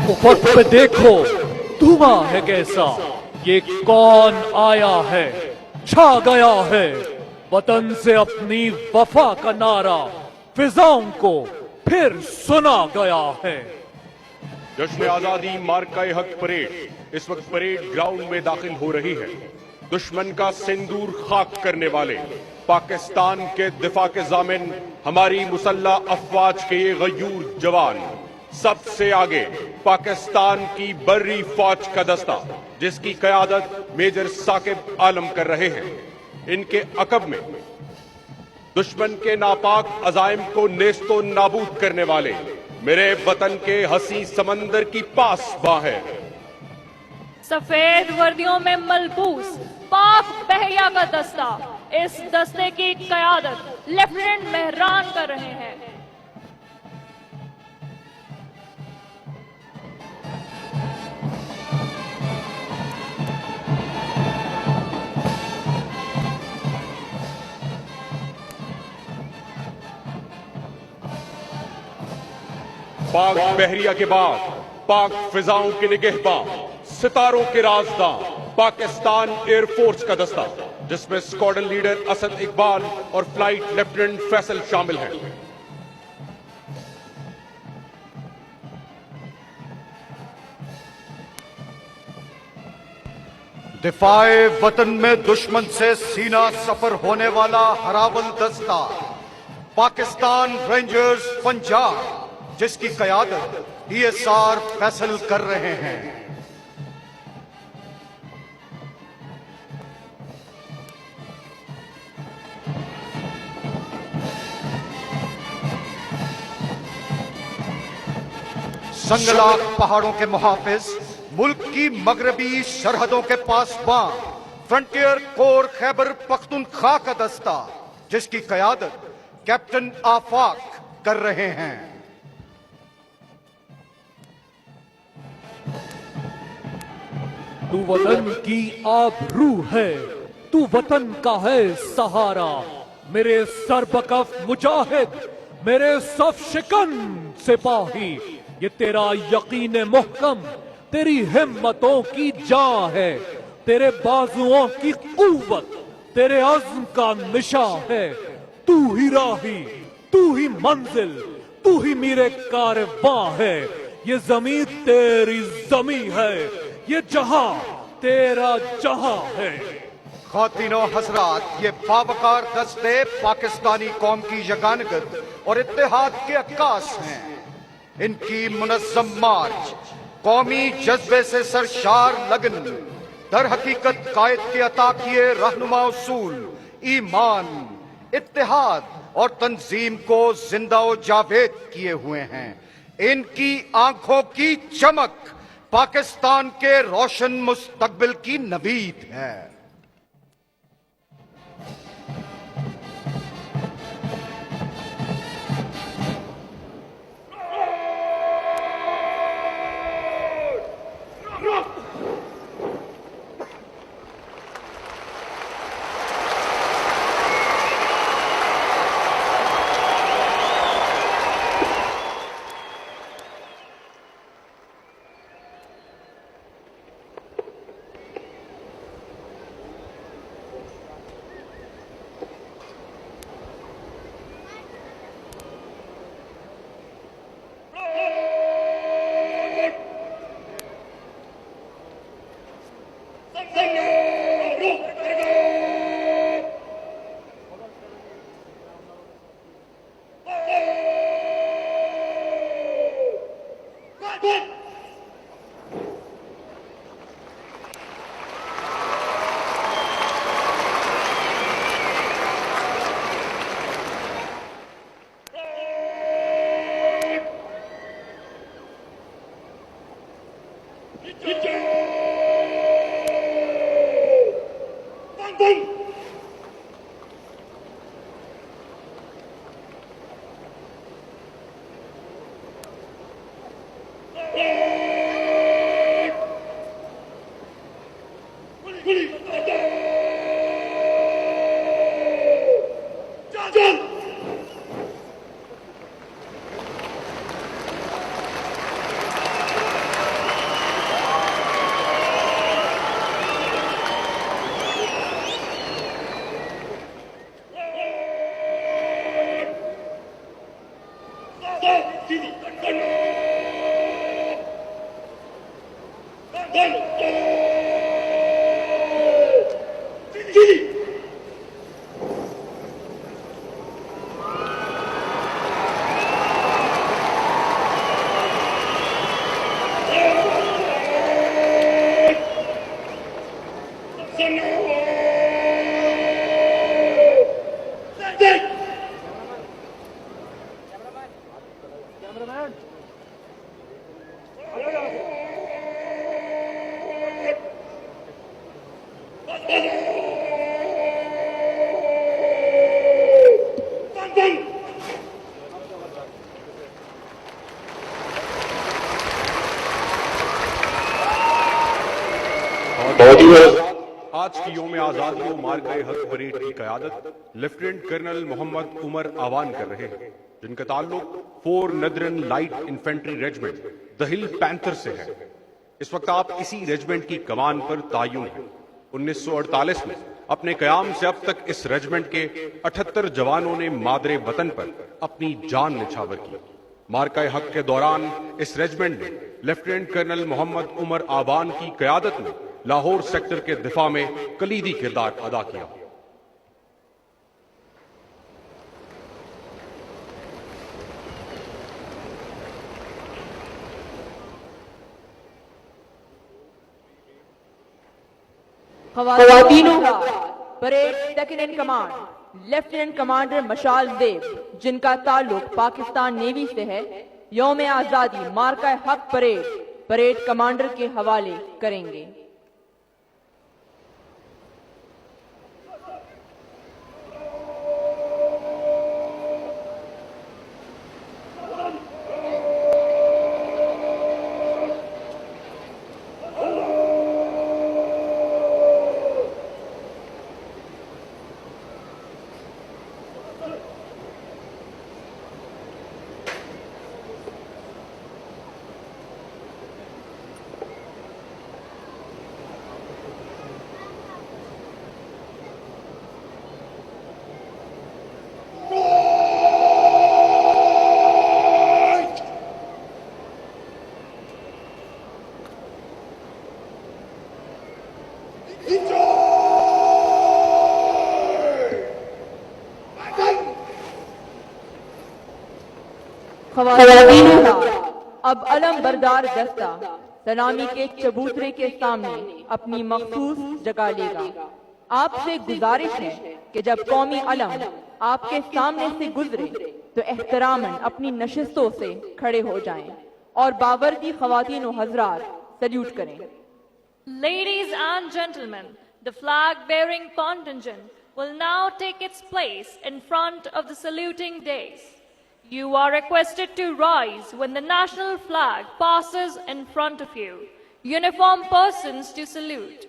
उफक पे देखो धुआं है कैसा, ये कौन आया है, छा गया है। वतन से अपनी वफा का नारा फिजाओं को फिर सुना गया है। जश्न आजादी मार्काए हक परेड इस वक्त परेड ग्राउंड में दाखिल हो रही है। दुश्मन का सिंदूर खाक करने वाले पाकिस्तान के दिफा के जामिन हमारी मुसल्लह अफवाज के ये गयूर जवान, सबसे आगे पाकिस्तान की बर्री फौज का दस्ता जिसकी कयादत मेजर साकिब आलम कर रहे हैं। इनके अकब में दुश्मन के नापाक अजाइम को नेस्तो नाबूद करने वाले मेरे वतन के हसी समंदर की पासबां है। सफेद वर्दियों में मलबूस पाक बहरिया का दस्ता, इस दस्ते की कयादत लेफ्टिनेंट मेहरान कर रहे हैं। पाक बहरिया के बाद पाक फिजाओं के निगहबां, सितारों के राजदां पाकिस्तान एयरफोर्स का दस्ता जिसमें स्क्वाड्रन लीडर असद इकबाल और फ्लाइट लेफ्टिनेंट फैसल शामिल हैं। दिफाए वतन में दुश्मन से सीना सफर होने वाला हरावल दस्ता पाकिस्तान रेंजर्स पंजाब जिसकी कयादत DSR फैसल कर रहे हैं। संगलाक पहाड़ों के मुहाफिज, मुल्क की मगरबी सरहदों के पासबां फ्रंटियर कोर खैबर पख्तूनख्वा का दस्ता जिसकी कयादत कैप्टन आफाक कर रहे हैं। तू वतन की आबरू है, तू वतन का है सहारा, मेरे सरबकफ मुजाहिद, मेरे सफ शिकन सिपाही, ये तेरा यकीन मुहकम, तेरी हिम्मतों की जान है, तेरे बाजुओं की कुव्वत, तेरे अज़्म का निशा है। तू ही राही, तू ही मंजिल, तू ही मेरे कारवां है। ये जमीन तेरी जमी है, ये जहां तेरा जहां है। ख़वातीनो हज़रात, ये बावकार दस्ते पाकिस्तानी कौम की यगानगत और इत्तेहाद के अक्कास हैं। इनकी मुनज़्ज़म मार्च, कौमी जज्बे से सरशार लगन, दर हकीकत कायद के अता किए रहनुमा उसूल, ईमान, इत्तेहाद और तंजीम को जिंदा व जावेद किए हुए हैं। इनकी आंखों की चमक पाकिस्तान के रोशन मुस्तकबिल की नवीद है। आज की योम आजादी को मार्काए हक परेड की कयादत लेफ्टिनेंट कर्नल मोहम्मद उमर आवान कर रहे हैं, जिनका ताल्लुक 4 नदरन light infantry regiment the hill panther से है। इस वक्त आप इसी रेजिमेंट की कमान पर तायुन हैं। 1948 में अपने कयाम से अब तक इस रेजिमेंट के 78 जवानों ने मादरे वतन पर अपनी जान निछावर की। मार्काए हक के दौरान इस रेजिमेंट ने लेफ्टिनेंट कर्नल मोहम्मद उमर आवान की कयादत में लाहौर सेक्टर के दिफा में कलीदी किरदार अदा किया। खवातीनों का parade second in command lieutenant commander मशाल देव, जिनका ताल्लुक पाकिस्तान नेवी से है, यौम आजादी मार्काए हक परेड कमांडर के हवाले करेंगे। खवातीनों का अब अलम बरदार दस्ता सलामी के चबूतरे के सामने अपनी मखसूस जगह लेगा। आपसे गुजारिश है कि जब कौमी अलम आपके सामने से गुजरे तो एहतरामन अपनी नशिस्तों से खड़े हो जाएं और बावर्दी खवातीन हजरात सल्यूट करें। Ladies and gentlemen, the flag-bearing contingent will now take its place in front of the saluting dais. You are requested to rise when the national flag passes in front of you. Uniformed persons to salute.